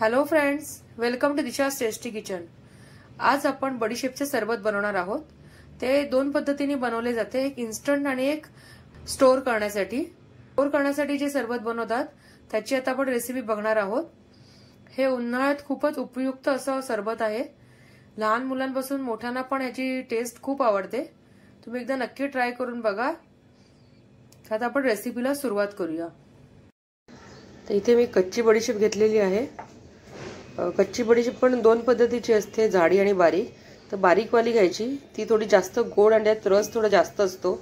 Hello friends, welcome to Disha's tasty kitchen. आज आपण बडीशेपचे सरबत बनवणार आहोत। ते दोन पद्धतीने बनवले जाते, एक इन्स्टंट आणि एक स्टोर करण्यासाठी। स्टोर करण्यासाठी जे सरबत बनवतात त्याची आता आपण रेसिपी बघणार आहोत। हे उन्हाळ्यात खूपच उपयुक्त असं सरबत आहे। लहान मुलांपासून मोठ्यांना पण याची टेस्ट खूप आवडते। तुम्ही एकदा नक्की ट्राय करून बघा। आता आपण रेसिपीला सुरुवात करूया। तर इथे मी कच्ची बडीशेप घेतलेली आहे। कच्ची बडीशेप पण दोन पद्धतीची असते, जाडी आणि बारीक। तर बारीक वाली घ्यायची, ती थोडी जास्त गोड आणि त्यात रस थोडा जास्त असतो।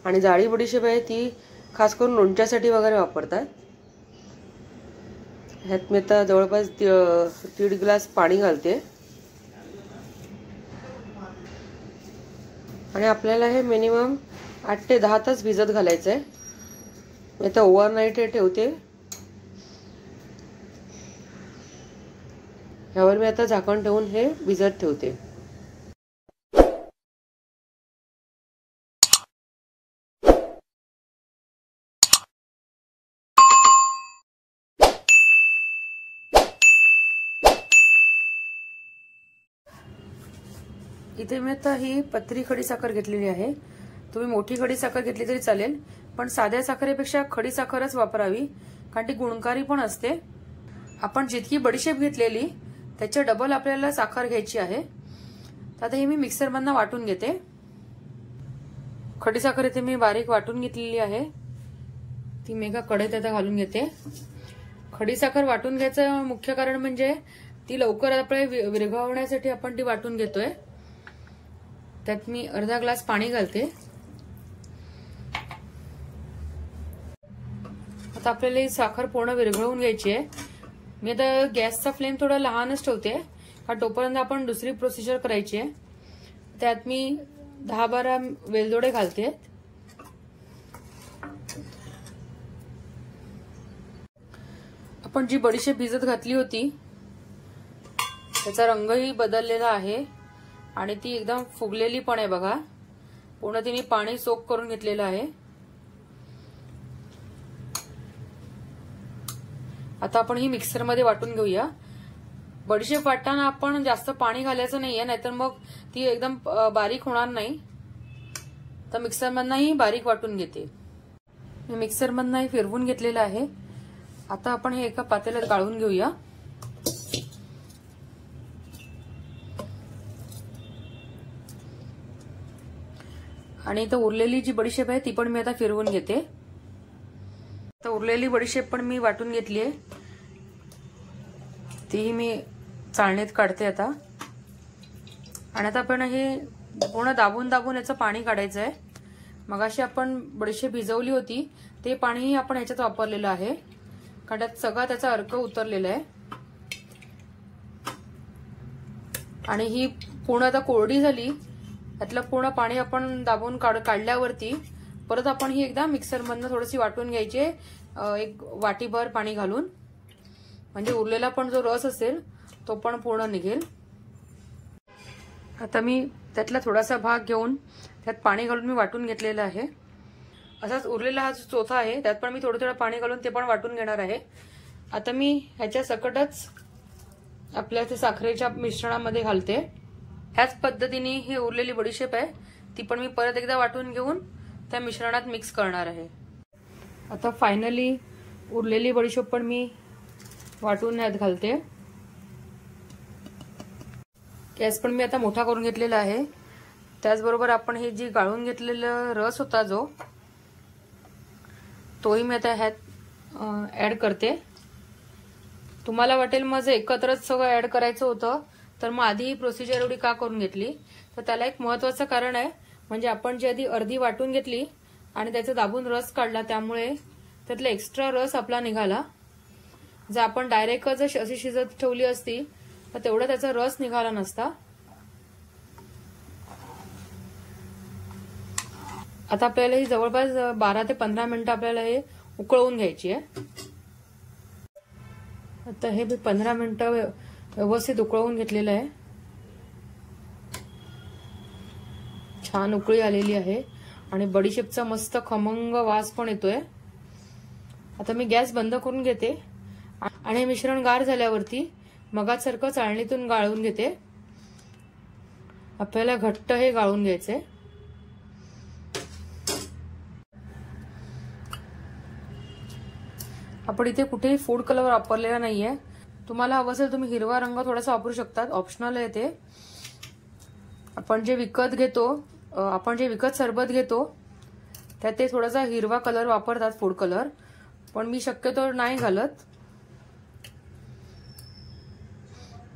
आणि जाडी बडीशेप आहे ती खास करून लोणच्यासाठी वगैरे वापरतात। ह्यात मी आता जवळपास 1.5 ग्लास पाणी घालते। आणि आपल्याला हे मिनिमम 8 ते 10 तास भिजत घालायचं आहे। मी आता ओव्हरनाईट हे ठेवते। ह्यावर मी आता झाकण ठेवून हे भिजत ठेवते। इथे मी आता ही पत्री खडी साखर घेतलेली आहे। तुम्ही मोठी खडी साखर घेतली तरी चालेल, पण साध्या साखरेपेक्षा खडी साखरच वापरावी, कारण ती गुणकारी पण असते। आपण जितकी बडीशेप घेतलेली त्याच्या डबल आपल्याला साखर घ्यायची आहे। तर आता हे मी मिक्सर मधनं वाटून घेते। खडी साखर इथे मी बारीक वाटून घेतलेली आहे, ती मी एका कढईत आता घालून घेते। खडी साखर वाटून घ्यायचं मुख्य कारण म्हणजे ती लवकर आपल्या विरघळवण्यासाठी आपण ती वाटून घेतोय। त्यात मी अर्धा ग्लास पाणी घालते। आता आपल्याला ही साखर पूर्ण विरघळवून घ्यायची आहे। मी आता गॅसचा फ्लेम थोडा लहानच ठेवते, कारण तोपर्यंत आपण दुसरी प्रोसिजर करायची आहे। त्यात मी 10-12 वेलदोडे घालते। आपण जी बडीशेप भिजत घातली होती त्याचा रंगही बदललेला आहे आणि ती एकदम फुगलेली पण आहे बघा। पूर्ण तिने पाणी सोक करून घेतलेलं आहे। आता आपण ही मिक्सर मध्ये वाटून घेऊया। बडीशेप वाटताना आपण जास्त पाणी घालायचं नाहीये, नाहीतर मग ती एकदम बारीक होणार नाही। तर मिक्सर मधनही बारीक वाटून घेते मी। मिक्सर मधनही फिरवून घेतलेलं आहे। आता आपण हे एका पातेल्यात गाळून घेऊया। आणि इथं उरलेली जी बडीशेप आहे ती पण मी आता फिरवून घेते। तर उरलेली बडीशेप पण मी वाटून घेतली आहे, ती मी चाळणीत काढते आता। आणि आता आपण हे पूर्ण दाबून दाबून याचं पाणी काढायचं आहे। मगाशी आपण बडीशेप भिजवली होती ते पाणीही आपण ह्याच्यात वापरलेलं आहे, कारण त्यात सगळा त्याचा अर्क उतरलेला आहे। आणि ही पूर्ण आता कोरडी झाली, त्यातलं पूर्ण पाणी आपण दाबून काढल्यावरती परत आपण ही एकदा मिक्सर मधनं थोडीशी वाटून घ्यायची, एक वाटीभर पाणी घालून, म्हणजे उरलेला पण जो रस असेल तो पण पूर्ण निघेल। आता मी त्यातला थोडासा भाग घेऊन त्यात पाणी घालून मी वाटून घेतलेला आहे। असाच उरलेला हा जो चौथा आहे त्यात पण मी थोडं थोडं पाणी घालून ते पण वाटून घेणार आहे। आता मी ह्याच्या सकटच आपल्या ते साखरेच्या मिश्रणामध्ये घालते। ह्याच पद्धतीने ही उरलेली बडीशेप आहे ती पण मी परत एकदा वाटून घेऊन त्या मिश्रणात मिक्स करणार आहे। आता फायनली उरलेली बडीशेप पण मी वाटून ह्यात घालते। गॅस पण मी आता मोठा करून घेतलेला आहे। त्याचबरोबर आपण हे जी गाळून घेतलेला रस होता जो, तोही मी आता ह्यात ऍड करते। तुम्हाला वाटेल माझं एकत्रच सगळं ऍड करायचं होतं, तर मग आधी ही प्रोसिजर एवढी का करून घेतली। तर त्याला एक महत्वाचं कारण आहे, म्हणजे आपण जी आधी अर्धी वाटून घेतली आणि त्याचा दाबून रस काढला, त्यामुळे त्यातला एक्स्ट्रा रस आपला निघाला। जर आपण डायरेक्टच अशी शिजत ठेवली असती तर तेवढा त्याचा रस निघाला नसता। आता आपल्याला ही जवळपास 12 ते 15 मिनिटं आपल्याला हे उकळवून घ्यायची आहे। आता हे 15 मिनिटं व्यवस्थित उकळवून घेतलेलं आहे। छान उकळी आलेली आहे आणि बडीशेपचा मस्त खमंग वास पण येतोय। आता मी गॅस बंद करून घेते आणि मिश्रण गार झाल्यावरती मगासारखं चाळणीतून गाळून घेते. आपल्याला घट्ट हे गाळून घ्यायचे. आपण इथे कुठेही फूड कलर वापरलेला नाहीये. तुम्हाला हवं असेल तुम्ही हिरवा रंग थोडासा वापरू शकतात, ऑप्शनल आहे ते. आपण जे विकत सरबत घेतो त्यात ते थोडासा हिरवा कलर वापरतात, फूड कलर, पण मी शक्यतो नाही घालत.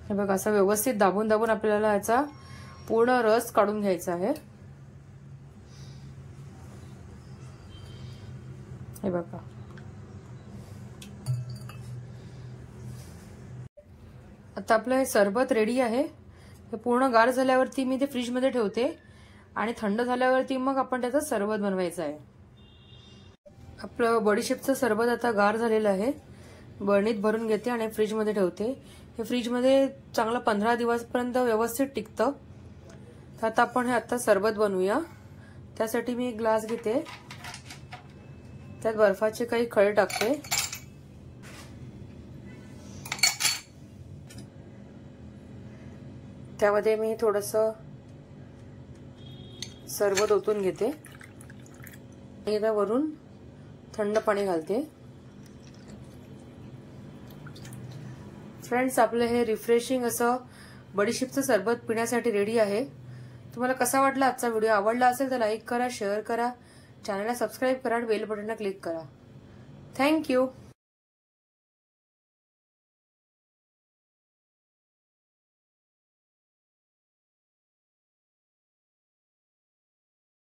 हे बघा, असं व्यवस्थित दाबून दाबून आपल्याला याचा पूर्ण रस काढून घ्यायचा आहे. हे बघा, आता आपलं हे सरबत रेडी आहे. हे पूर्ण गार झाल्यावरती मी ते फ्रीज मध्ये ठेवते आणि थंड झाल्यावरती मग आपण त्याचं सरबत बनवायचं आहे. आपलं बडीशेपचं सरबत आता गार झालेलं आहे. बरणीत भरून घेते आणि फ्रीज मध्ये ठेवते. हे फ्रीज मध्ये चांगलं 15 दिवसापर्यंत व्यवस्थित टिकतं. तर आता आपण हे सरबत बनवूया. त्यासाठी मी एक ग्लास घेते, त्यात बर्फाचे काही खडे टाकते. त्यामध्ये मी थोडंसं सरबत ओतून घेते आणि वरून थंड पाणी घालते. फ्रेंड्स, आपलं हे रिफ्रेशिंग असं बडीशेपचं सरबत पिण्यासाठी रेडी आहे. तुम्हाला कसा वाटला आजचा व्हिडिओ? आवडला असेल तर लाईक करा, शेअर करा, चॅनलला सबस्क्राईब करा आणि बेल बटनला क्लिक करा. थँक्यू.